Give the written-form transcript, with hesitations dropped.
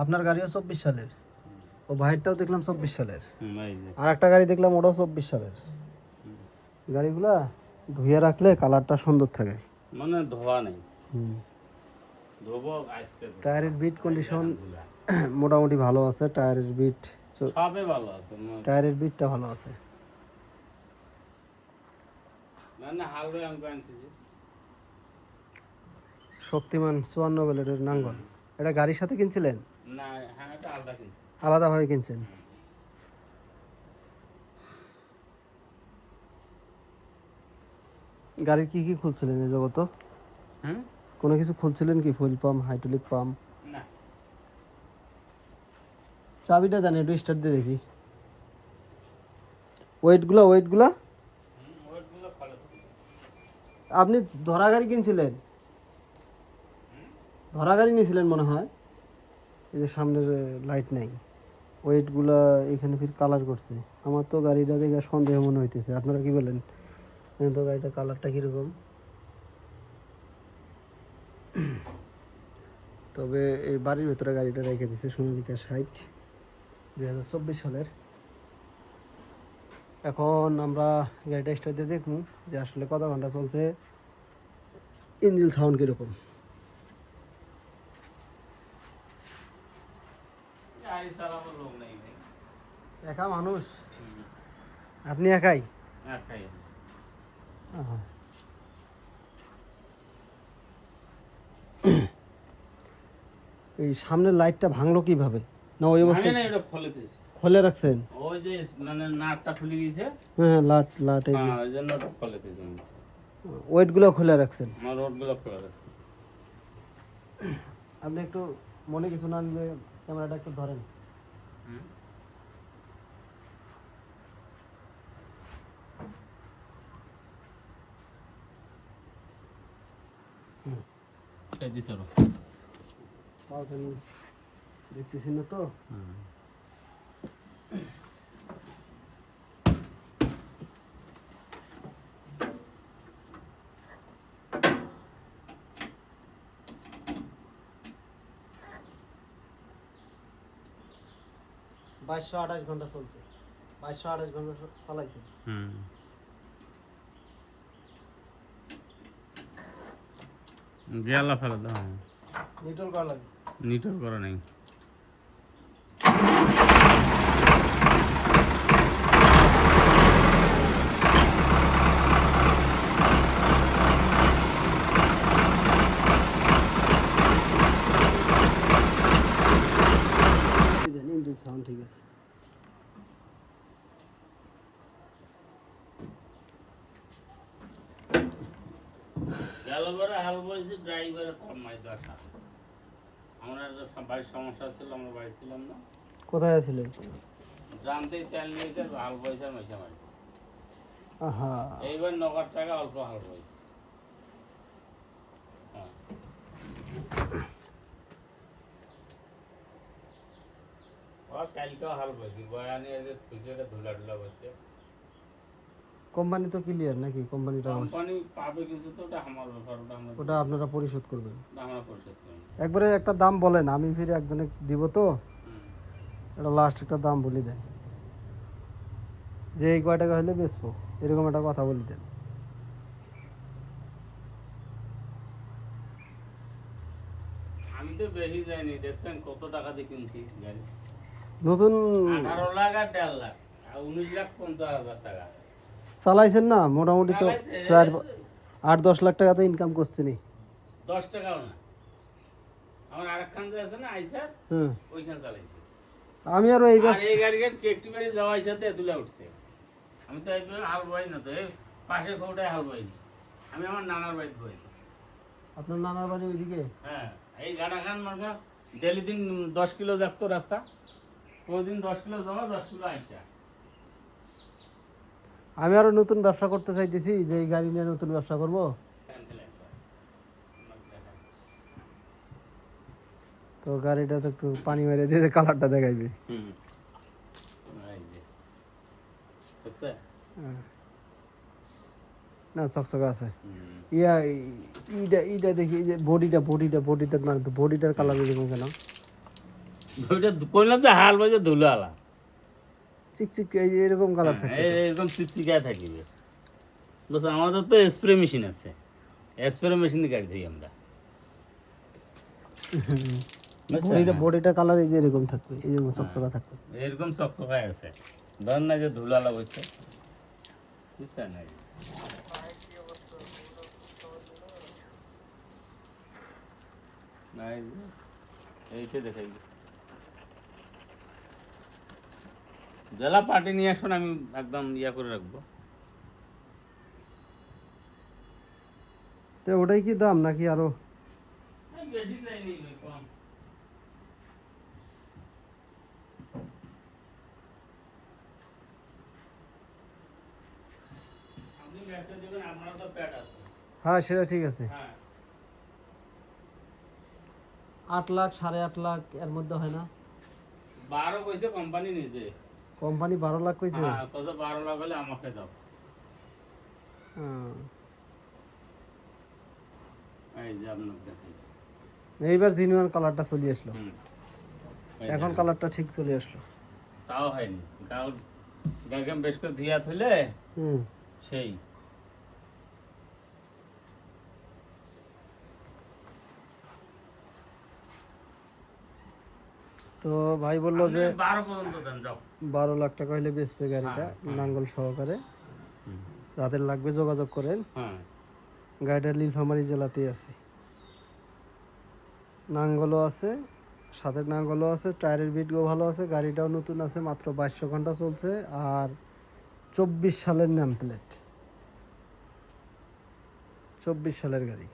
আপনার গাড়িও 24 সালের, ও ভাইয়েরটাও দেখলাম 24 সালের, আর একটা গাড়ি দেখলাম ওটাও 24 সালের। গাড়িগুলা ধুয়ে রাখলে কালারটা সুন্দর থাকে, মানে ধোয়া নেই। হুম। ধোবো আজকে। টায়ারের বিট কন্ডিশন মোটামুটি ভালো আছে, টায়ারের বিট সবে ভালো আছে। টায়ারের বিটটা ভালো আছে। মানে হালকা অঙ্ক আনতেছি। শক্তিমান 54 ব্লেডের নাঙ্গল, এটা গাড়ির সাথে কিনছিলেন? না, হ্যাঁ, এটা আলাদা কিনছি। আলাদাভাবে কিনছেন? গাড়ির কি কি খুলছিলেন এই জগত? হুম? কোনো কিছু খুলছিলেন কি? ফুল পাম্প, হাইড্রোলিক পাম্প? না। চাবিটা দেন, একটু স্টার্ট দিয়ে দেখি। ওয়েটগুলা ওইগুলো ভালো থাকে। আপনি ধরা গাড়ি কিনছিলেন? ধরা গাড়ি নিয়েছিলেন মনে হয়। এই যে সামনের লাইট নাই, ওয়েটগুলা এখানে ফির কালার করছে। আমার তো গাড়িটা দেখে সন্দেহ মনে হইতেছে, আপনারা কি বলেন? তো গাড়িটা কালারটা কীরকম? তবে এই বাড়ির ভেতরে গাড়িটা রেখে দিছে সোনালিকা 60 2024 সালের। এখন আমরা গাড়িটা স্টার্ট দিয়ে দেখবো যে আসলে কত ঘন্টা চলছে, ইঞ্জিন সাউন্ড কীরকম। গাড়ি চালানোর লোক নেই ভাই। একা মানুষ? আপনি একাই? একাই। আহা। এই সামনের লাইটটা ভাঙলো কিভাবে? না ওই অবস্থায় না, এটা খুলে দিয়েছি। খুলে রাখছেন? ওই যে মানে নাটটা খুলে গেছে। হ্যাঁ, লাট এই যে হ্যাঁ, ওই জন্য ওটা খুলে দিয়েছি। ওয়েটগুলো খুলে রাখছেন? আমার রোডগুলো খোলা রাখছি। আপনি একটু মনে কিছু না নিলে ক্যামেরাটা একটু ধরেন। হুম? এই দিছো। পাওয়াটানি দেখতেছি না তো। হুম। 2228 ঘন্টা চলছে, 2228 ঘন্টা চালাইছে। হুম। গেলা ফেলা দাও। নিউট্রাল করা লাগে। নিউট্রাল করা নেই। ইঞ্জিন সাউন্ড ঠিক আছে। গেলবারে হাল বইছি, ড্রাইভারে তার মাই দশা। আমার একটা বাড়ির সমস্যা ছিল, আমরা বাড়ি ছিলাম না। কোথায় আছিলেন? ড্রাম থেকে তেল নিয়েছে, হাল বইছে আর মশা মারি। আহা, এইবার নগদ টাকা অল্প হাল বইছে। হ্যাঁ। কালকেও হাল বইছি, বয়ানি খুঁজে ধুলা টুলা করছে। কোম্পানি তো ক্লিয়ার নাকি? কোম্পানিটা কোম্পানি পাবে কিছু, তো ওটা আমার ব্যাপার, ওটা আপনারা পরিশোধ করবেন। আমরা পরিশোধ করি। একবারে একটা দাম বলেন, আমি ফিরে একজনে দিব তো। এটা লাস্ট একটা দাম বলি দেন, যে এই কয় টাকা হলে বেচবো, এরকম একটা কথা বলি দেন। আমি তো বেশি যাইনি, দেখছেন কত টাকা দিয়ে কিনছি গাড়ি। নতুন 18 লাখ আর 1.5 লাখ আর 19,50,000 টাকা চালাইছেন না? মোটামুটি তো চালাইছে। 8-10 লাখ টাকা তো ইনকাম করছেনি। 10 টাকাও না। আমার আরেকখান যে আছে না আইসার, হ্যাঁ, ওইখান চালাইছে। আমি আরো এইবার আর এই গাড়িখান কেকটি বাড়ি যাওয়ার সাথে তুলে উঠছে। আমি তো এইভাবে হাল বই না, তো এই পাশের খোটায় হাল বইনি। আমি আমার নানার বাড়িতে বই। আপনার নানার বাড়ি ওইদিকে? হ্যাঁ, এই গাড়াখান মার্কা ডেলি দিন 10 কিলো যাবতো রাস্তা। প্রতিদিন 10 কিলো যাওয়া, 10 কিলো আইসা। আমি আরো নতুন ব্যবসা করতে চাইতেছি, যে এই গাড়ি নিয়ে নতুন ব্যবসা করব। তো গাড়িটা তো একটু পানি মেরে দিয়ে কালারটা দেখাইবে। না, চকচকে আছে। ইটা দেখি, যে বডিটা না, বডিটার কালার এরকম কেন? ওইটা কইলাম যে হাল বাজে ধুলো আলা চিকচিক এই যে এরকম কালার থাকে এরকম চিকচিকায় থাকিবে বুঝছো আমাদের তো স্প্রে মেশিন আছে স্প্রে মেশিন দিয়ে গাড়ি ধুই আমরা বুঝছো? বডিটা কালার এই যে এরকম থাকবে এই যে চকচকা থাকবে এরকম চকচকায় আছে ধর না যে ধুলো আলা বলছে বুঝছেন না নাই এইটা দেখাই জেলা পার্টি নিয়ে আসুন আমি একদম ইয়া করে রাখবো তো ওটাই কি দাম নাকি আরো বেশি চাইনি কম আপনি মেসেজ দেবেন আপনার তো প্যাড আছে হ্যাঁ সেটা ঠিক আছে হ্যাঁ 8 লাখ 8.5 লাখ এর মধ্যে হয় না 12 কইছে কোম্পানি নিজে কোম্পানি 12 লাখ কইছে হ্যাঁ কত 12 লাখ হলে আমাকে দাও হ্যাঁ। এই যে আপনাকে দেখাই এইবার জিনুয়ান কালারটা চলে আসলো হুম এখন কালারটা ঠিক চলে আসলো তাও হয়নি তাও গাগম বেশ করে দিয়া থইলে হুম সেই তো ভাই বললো যে 12 পর্যন্ত দেন যাও 12 লাখ টাকা হলে বেচবে গাড়িটা নাঙ্গল সহকারে যাদের লাগবে যোগাযোগ করেন হ্যাঁ গাড়িটা নীলফামারী জেলাতেই আছে নাঙ্গলও আছে সাথে নাঙ্গলও আছে টায়ারের বিটও ভালো আছে গাড়িটাও নতুন আছে মাত্র 2200 ঘন্টা চলছে আর 24 সালের নাম প্লেট 24 সালের গাড়ি